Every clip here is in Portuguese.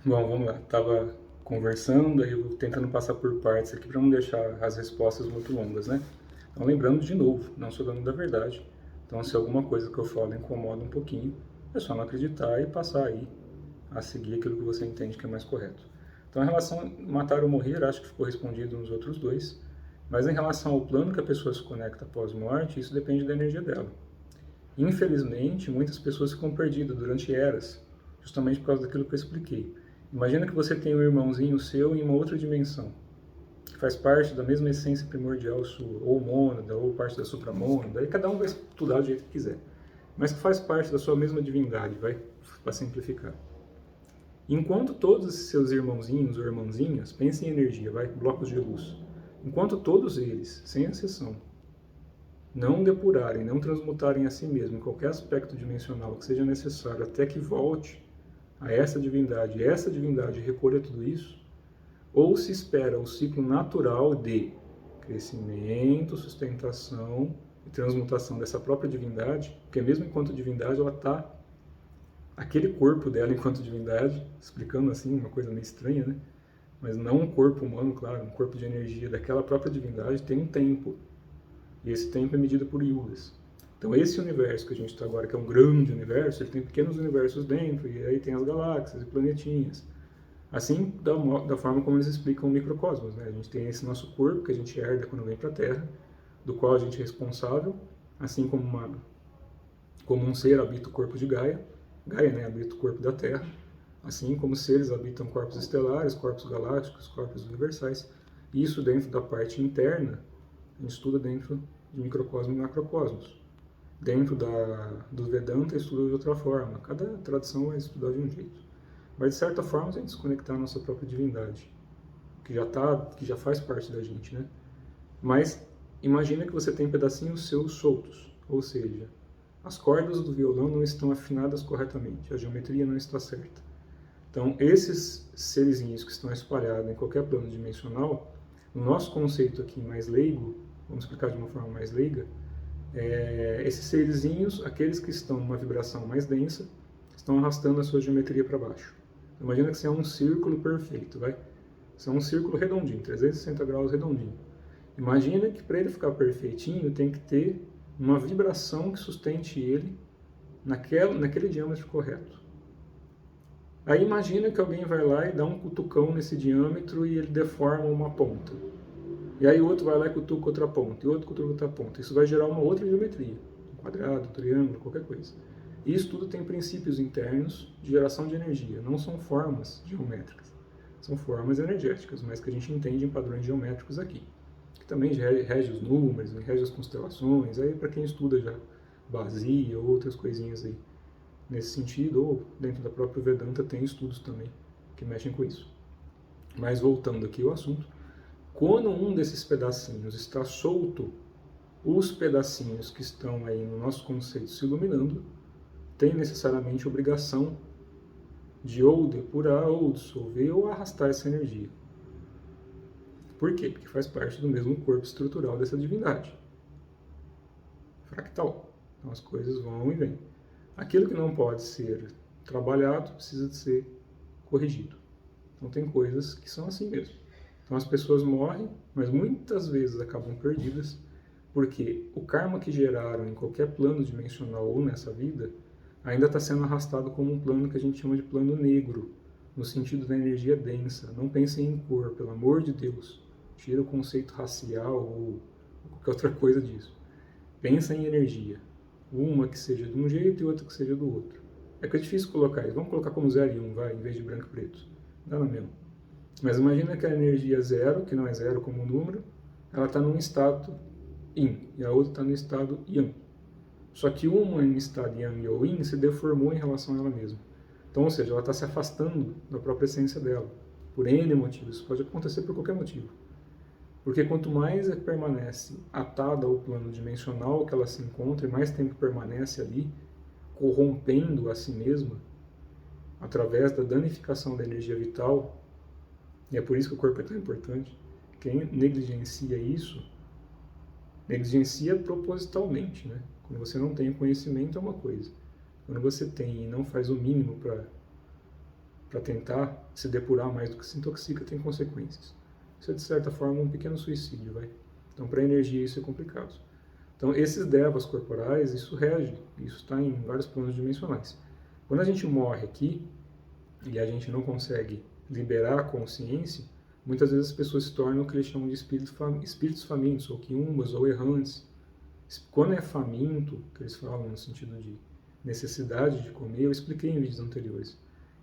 Bom, vamos lá. Tava conversando, aí eu vou tentando passar por partes aqui para não deixar as respostas muito longas, né? Então, lembrando de novo, não sou dono da verdade. Então, se alguma coisa que eu falo incomoda um pouquinho, é só não acreditar e passar aí a seguir aquilo que você entende que é mais correto. Então, em relação a matar ou morrer, acho que ficou respondido nos outros dois. Mas em relação ao plano que a pessoa se conecta após morte, isso depende da energia dela. Infelizmente, muitas pessoas ficam perdidas durante eras, justamente por causa daquilo que eu expliquei. Imagina que você tem um irmãozinho seu em uma outra dimensão, que faz parte da mesma essência primordial sua, ou mônada, ou parte da supramônada, aí cada um vai estudar do jeito que quiser, mas que faz parte da sua mesma divindade, vai, para simplificar. Enquanto todos esses seus irmãozinhos ou irmãzinhas, pensem em energia, vai, blocos de luz, enquanto todos eles, sem exceção, não depurarem, não transmutarem a si mesmo em qualquer aspecto dimensional que seja necessário até que volte a essa divindade recolha tudo isso, ou se espera o ciclo natural de crescimento, sustentação e transmutação dessa própria divindade, porque mesmo enquanto divindade ela está, aquele corpo dela enquanto divindade, explicando assim uma coisa meio estranha, né? Mas não um corpo humano, claro, um corpo de energia daquela própria divindade tem um tempo. E esse tempo é medido por yugas. Então esse universo que a gente está agora, que é um grande universo, ele tem pequenos universos dentro, e aí tem as galáxias e planetinhas. Assim, da forma como eles explicam o microcosmos. Né? A gente tem esse nosso corpo, que a gente herda quando vem para a Terra, do qual a gente é responsável, assim como um ser habita o corpo de Gaia, Gaia, né, habita o corpo da Terra, assim como seres habitam corpos estelares, corpos galácticos, corpos universais. Isso dentro da parte interna, a gente estuda dentro de microcosmos e macrocosmos. Dentro do Vedanta, estuda de outra forma. Cada tradição vai estudar de um jeito. Mas, de certa forma, a gente se conectar à nossa própria divindade, que já faz parte da gente, né? Mas, imagina que você tem pedacinhos seus soltos, ou seja, as cordas do violão não estão afinadas corretamente, a geometria não está certa. Então, esses serizinhos que estão espalhados em qualquer plano dimensional, no nosso conceito aqui mais leigo, vamos explicar de uma forma mais leiga, esses serizinhos, aqueles que estão numa vibração mais densa, estão arrastando a sua geometria para baixo. Imagina que você é um círculo perfeito, vai? Você é um círculo redondinho, 360 graus redondinho. Imagina que para ele ficar perfeitinho tem que ter uma vibração que sustente ele naquele diâmetro correto. Aí imagina que alguém vai lá e dá um cutucão nesse diâmetro e ele deforma uma ponta. E aí o outro vai lá e cutuca outra ponta, e outro cutuca outra ponta. Isso vai gerar uma outra geometria, um quadrado, um triângulo, qualquer coisa. E isso tudo tem princípios internos de geração de energia, não são formas geométricas. São formas energéticas, mas que a gente entende em padrões geométricos aqui. Que também rege os números, rege as constelações, aí para quem estuda já basia ou outras coisinhas aí nesse sentido, ou dentro da própria Vedanta tem estudos também que mexem com isso. Mas voltando aqui ao assunto, quando um desses pedacinhos está solto, os pedacinhos que estão aí no nosso conceito se iluminando têm necessariamente obrigação de ou depurar, ou dissolver, ou arrastar essa energia. Por quê? Porque faz parte do mesmo corpo estrutural dessa divindade. Fractal. Então as coisas vão e vêm. Aquilo que não pode ser trabalhado precisa de ser corrigido. Então tem coisas que são assim mesmo. Então as pessoas morrem, mas muitas vezes acabam perdidas, porque o karma que geraram em qualquer plano dimensional ou nessa vida ainda está sendo arrastado como um plano que a gente chama de plano negro, no sentido da energia densa. Não pensem em cor, pelo amor de Deus. Tira o conceito racial ou qualquer outra coisa disso. Pensa em energia. Uma que seja de um jeito e outra que seja do outro. É que é difícil colocar isso. Vamos colocar como 0 e 1, vai, em vez de branco e preto. Dá na mesma. Mas imagina que a energia 0, que não é 0 como número, ela está num estado yin e a outra está no estado yang. Só que uma em estado yang ou yin se deformou em relação a ela mesma. Então, ou seja, ela está se afastando da própria essência dela, por N motivos. Isso pode acontecer por qualquer motivo. Porque quanto mais permanece atada ao plano dimensional que ela se encontra, e mais tempo permanece ali, corrompendo a si mesma, através da danificação da energia vital, e é por isso que o corpo é tão importante, quem negligencia isso, negligencia propositalmente, né? Quando você não tem o conhecimento é uma coisa. Quando você tem e não faz o mínimo para para tentar se depurar mais do que se intoxica, tem consequências. Isso é, de certa forma, um pequeno suicídio, vai. Então, para a energia, isso é complicado. Então, esses devas corporais, isso rege, isso está em vários planos dimensionais. Quando a gente morre aqui e a gente não consegue liberar a consciência, muitas vezes as pessoas se tornam o que eles chamam de espíritos famintos, ou quiumbas, ou errantes. Quando é faminto, que eles falam no sentido de necessidade de comer, eu expliquei em vídeos anteriores.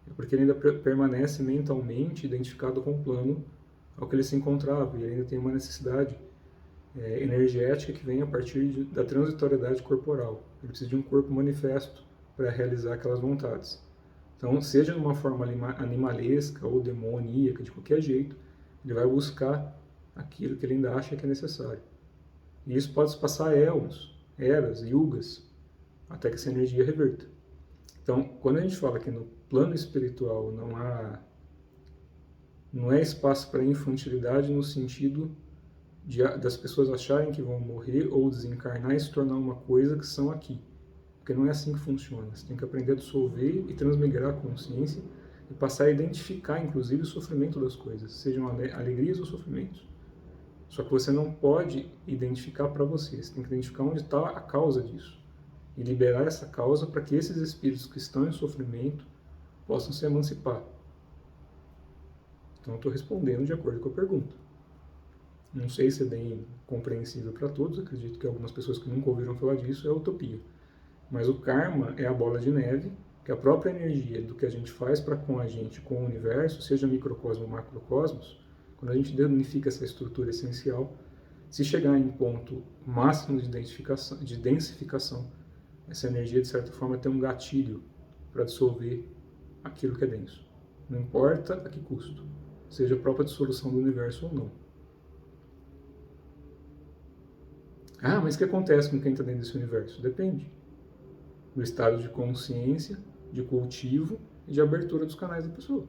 É porque ele ainda permanece mentalmente identificado com o plano ao que ele se encontrava, e ele ainda tem uma necessidade energética que vem a partir da transitoriedade corporal. Ele precisa de um corpo manifesto para realizar aquelas vontades. Então, seja numa forma animalesca ou demoníaca, de qualquer jeito, ele vai buscar aquilo que ele ainda acha que é necessário. E isso pode se passar éons, eras, yugas, até que essa energia reverta. Então, quando a gente fala que no plano espiritual não é espaço para infantilidade no sentido das pessoas acharem que vão morrer ou desencarnar e se tornar uma coisa que são aqui. Porque não é assim que funciona. Você tem que aprender a dissolver e transmigrar a consciência e passar a identificar, inclusive, o sofrimento das coisas, sejam alegrias ou sofrimentos. Só que você não pode identificar para você, você tem que identificar onde está a causa disso. E liberar essa causa para que esses espíritos que estão em sofrimento possam se emancipar. Então eu estou respondendo de acordo com a pergunta. Não sei se é bem compreensível para todos, acredito que algumas pessoas que nunca ouviram falar disso é utopia. Mas o karma é a bola de neve, que é a própria energia do que a gente faz para com a gente, com o universo, seja microcosmo ou macrocosmos, quando a gente danifica essa estrutura essencial, se chegar em ponto máximo de densificação, essa energia, de certa forma, tem um gatilho para dissolver aquilo que é denso. Não importa a que custo, seja a própria dissolução do universo ou não. Ah, mas o que acontece com quem está dentro desse universo? Depende do estado de consciência, de cultivo e de abertura dos canais da pessoa.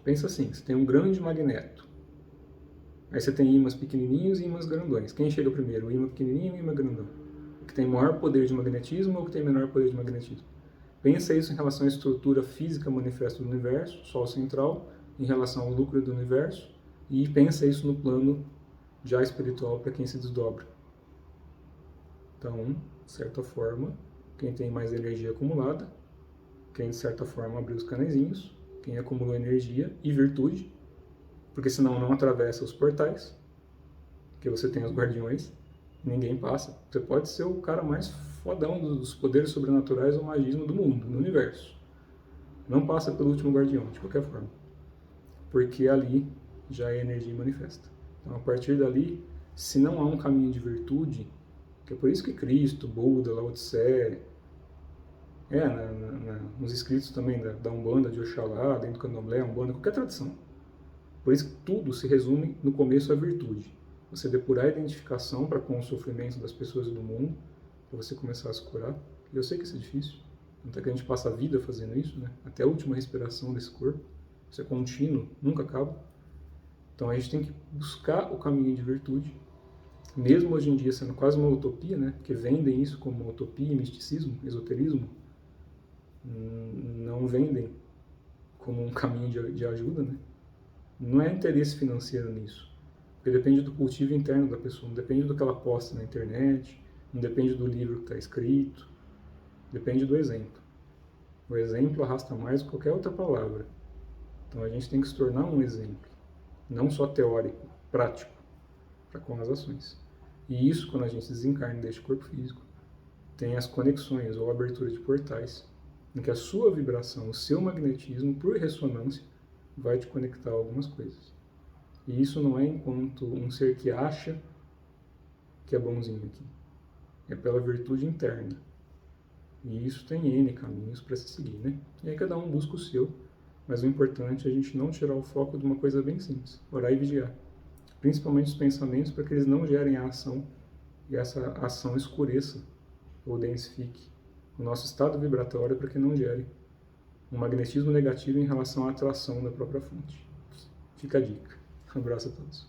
Pensa assim, você tem um grande magneto. Aí você tem ímãs pequenininhos e ímãs grandões. Quem chega primeiro, o ímã pequenininho ou o ímã grandão? O que tem maior poder de magnetismo ou o que tem menor poder de magnetismo? Pensa isso em relação à estrutura física manifesta do universo, Sol central, em relação ao núcleo do universo, e pensa isso no plano já espiritual para quem se desdobra. Então, de certa forma, quem tem mais energia acumulada, quem de certa forma abriu os canezinhos, quem acumulou energia e virtude, porque senão não atravessa os portais, porque você tem os guardiões, ninguém passa. Você pode ser o cara mais fodão dos poderes sobrenaturais ou magismo do mundo, do universo. Não passa pelo último guardião, de qualquer forma. Porque ali já é energia manifesta. Então, a partir dali, se não há um caminho de virtude, que é por isso que Cristo, Buda, Lao Tse, nos escritos também da Umbanda, de Oxalá, dentro do Candomblé, Umbanda, qualquer tradição. Por isso que tudo se resume no começo à virtude. Você depurar a identificação para com o sofrimento das pessoas e do mundo, para você começar a se curar. E eu sei que isso é difícil, tanto é que a gente passa a vida fazendo isso, né? Até a última respiração desse corpo. Isso é contínuo, nunca acaba. Então a gente tem que buscar o caminho de virtude, mesmo hoje em dia sendo quase uma utopia, né? Porque vendem isso como uma utopia, misticismo, esoterismo, não vendem como um caminho de ajuda, né? Não é interesse financeiro nisso, porque depende do cultivo interno da pessoa, não depende do que ela posta na internet, não depende do livro que está escrito, depende do exemplo. O exemplo arrasta mais do que qualquer outra palavra. Então a gente tem que se tornar um exemplo, não só teórico, prático, para com as ações. E isso, quando a gente desencarna deste corpo físico, tem as conexões ou abertura de portais, em que a sua vibração, o seu magnetismo, por ressonância, vai te conectar a algumas coisas. E isso não é enquanto um ser que acha que é bonzinho aqui. É pela virtude interna. E isso tem N caminhos para se seguir, né? E aí cada um busca o seu, mas o importante é a gente não tirar o foco de uma coisa bem simples, orar e vigiar. Principalmente os pensamentos, para que eles não gerem a ação e essa ação escureça ou densifique o nosso estado vibratório, para que não gere um magnetismo negativo em relação à atração da própria fonte. Fica a dica. Um abraço a todos.